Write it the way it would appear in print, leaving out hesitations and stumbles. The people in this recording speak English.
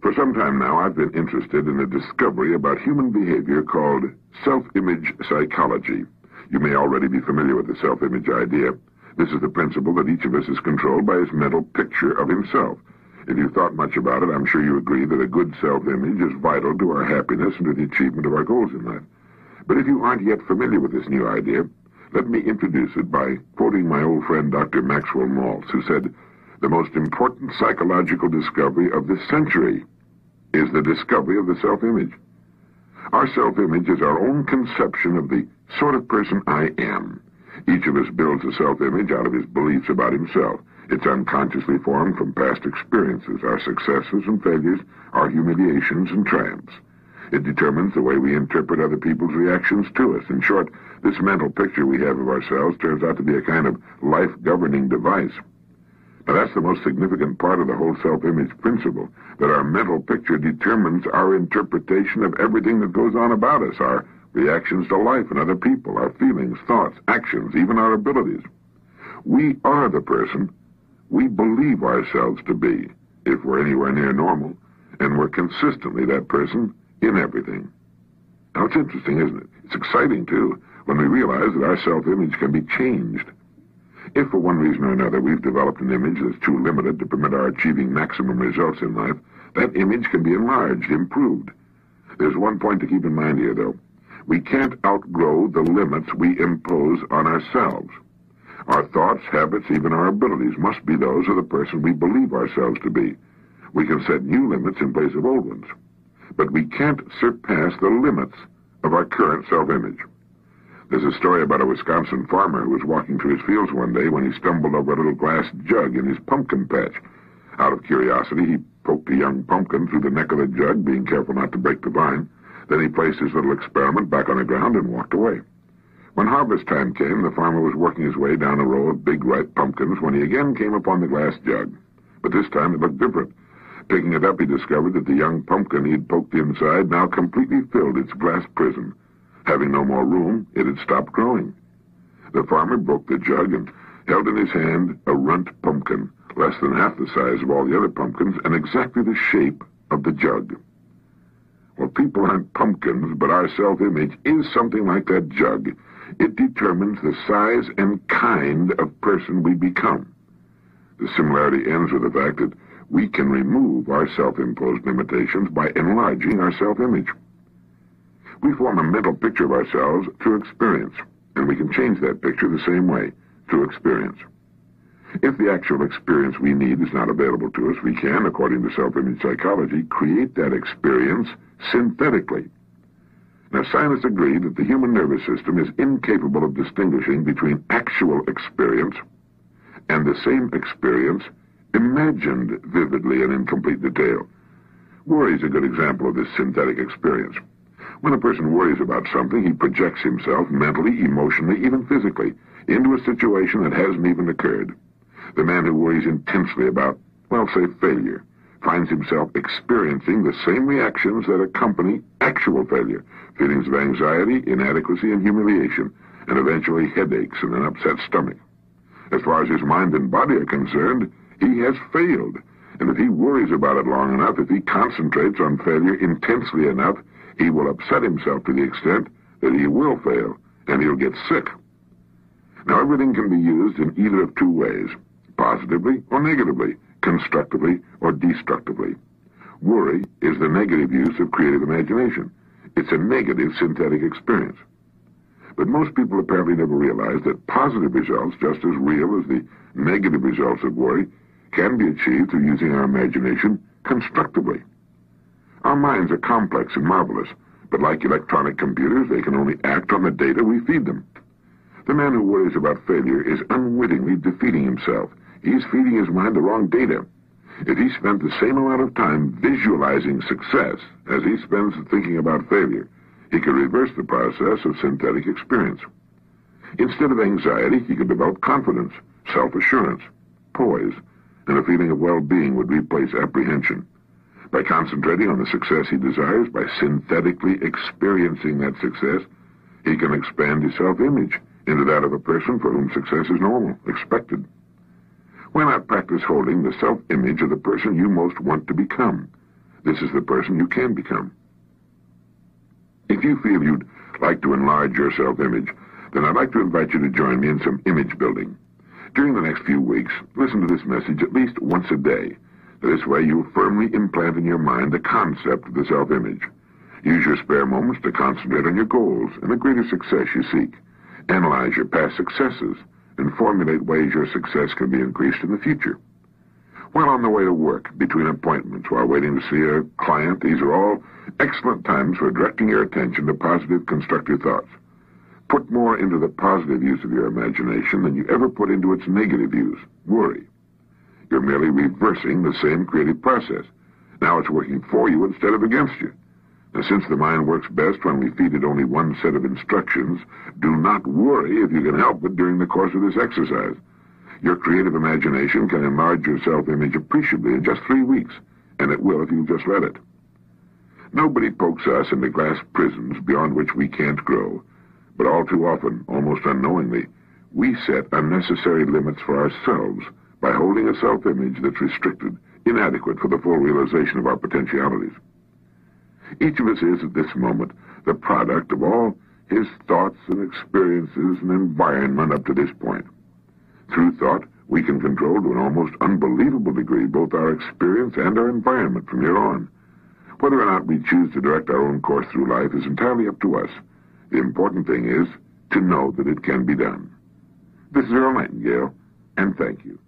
For some time now, I've been interested in a discovery about human behavior called self-image psychology. You may already be familiar with the self-image idea. This is the principle that each of us is controlled by his mental picture of himself. If you've thought much about it, I'm sure you agree that a good self-image is vital to our happiness and to the achievement of our goals in life. But if you aren't yet familiar with this new idea, let me introduce it by quoting my old friend Dr. Maxwell Maltz, who said, "The most important psychological discovery of this century is the discovery of the self-image." Our self-image is our own conception of the sort of person I am. Each of us builds a self-image out of his beliefs about himself. It's unconsciously formed from past experiences, our successes and failures, our humiliations and triumphs. It determines the way we interpret other people's reactions to us. In short, this mental picture we have of ourselves turns out to be a kind of life-governing device. Now, that's the most significant part of the whole self-image principle, that our mental picture determines our interpretation of everything that goes on about us, our reactions to life and other people, our feelings, thoughts, actions, even our abilities. We are the person we believe ourselves to be, if we're anywhere near normal, and we're consistently that person in everything. Now, it's interesting, isn't it? It's exciting, too, when we realize that our self-image can be changed. If for one reason or another we've developed an image that's too limited to permit our achieving maximum results in life, that image can be enlarged, improved. There's one point to keep in mind here, though. We can't outgrow the limits we impose on ourselves. Our thoughts, habits, even our abilities must be those of the person we believe ourselves to be. We can set new limits in place of old ones, but we can't surpass the limits of our current self-image. There's a story about a Wisconsin farmer who was walking through his fields one day when he stumbled over a little glass jug in his pumpkin patch. Out of curiosity, he poked a young pumpkin through the neck of the jug, being careful not to break the vine. Then he placed his little experiment back on the ground and walked away. When harvest time came, the farmer was working his way down a row of big ripe pumpkins when he again came upon the glass jug. But this time it looked different. Picking it up, he discovered that the young pumpkin he had poked inside now completely filled its glass prison. Having no more room, it had stopped growing. The farmer broke the jug and held in his hand a runt pumpkin, less than half the size of all the other pumpkins and exactly the shape of the jug. Well, people aren't pumpkins, but our self-image is something like that jug. It determines the size and kind of person we become. The similarity ends with the fact that we can remove our self-imposed limitations by enlarging our self-image. We form a mental picture of ourselves through experience, and we can change that picture the same way, through experience. If the actual experience we need is not available to us, we can, according to self-image psychology, create that experience synthetically. Now, scientists agree that the human nervous system is incapable of distinguishing between actual experience and the same experience imagined vividly and in complete detail. Worry is a good example of this synthetic experience. When a person worries about something, he projects himself mentally, emotionally, even physically, into a situation that hasn't even occurred. The man who worries intensely about, well, say, failure, finds himself experiencing the same reactions that accompany actual failure, feelings of anxiety, inadequacy, and humiliation, and eventually headaches and an upset stomach. As far as his mind and body are concerned, he has failed, and if he worries about it long enough, if he concentrates on failure intensely enough, he will upset himself to the extent that he will fail, and he'll get sick. Now, everything can be used in either of two ways, positively or negatively, constructively or destructively. Worry is the negative use of creative imagination. It's a negative synthetic experience. But most people apparently never realize that positive results, just as real as the negative results of worry, can be achieved through using our imagination constructively. Our minds are complex and marvelous, but like electronic computers, they can only act on the data we feed them. The man who worries about failure is unwittingly defeating himself. He's feeding his mind the wrong data. If he spent the same amount of time visualizing success as he spends thinking about failure, he could reverse the process of synthetic experience. Instead of anxiety, he could develop confidence, self-assurance, poise, and a feeling of well-being would replace apprehension. By concentrating on the success he desires, by synthetically experiencing that success, he can expand his self-image into that of a person for whom success is normal, expected. Why not practice holding the self-image of the person you most want to become? This is the person you can become. If you feel you'd like to enlarge your self-image, then I'd like to invite you to join me in some image building. During the next few weeks, listen to this message at least once a day. This way you'll firmly implant in your mind the concept of the self-image. Use your spare moments to concentrate on your goals and the greater success you seek. Analyze your past successes and formulate ways your success can be increased in the future. While on the way to work, between appointments, while waiting to see a client, these are all excellent times for directing your attention to positive, constructive thoughts. Put more into the positive use of your imagination than you ever put into its negative use, worry. You're merely reversing the same creative process. Now it's working for you instead of against you. Now, since the mind works best when we feed it only one set of instructions, do not worry if you can help it during the course of this exercise. Your creative imagination can enlarge your self-image appreciably in just 3 weeks, and it will if you just let it. Nobody pokes us into glass prisons beyond which we can't grow, but all too often, almost unknowingly, we set unnecessary limits for ourselves by holding a self-image that's restricted, inadequate for the full realization of our potentialities. Each of us is, at this moment, the product of all his thoughts and experiences and environment up to this point. Through thought, we can control to an almost unbelievable degree both our experience and our environment from here on. Whether or not we choose to direct our own course through life is entirely up to us. The important thing is to know that it can be done. This is Earl Nightingale, and thank you.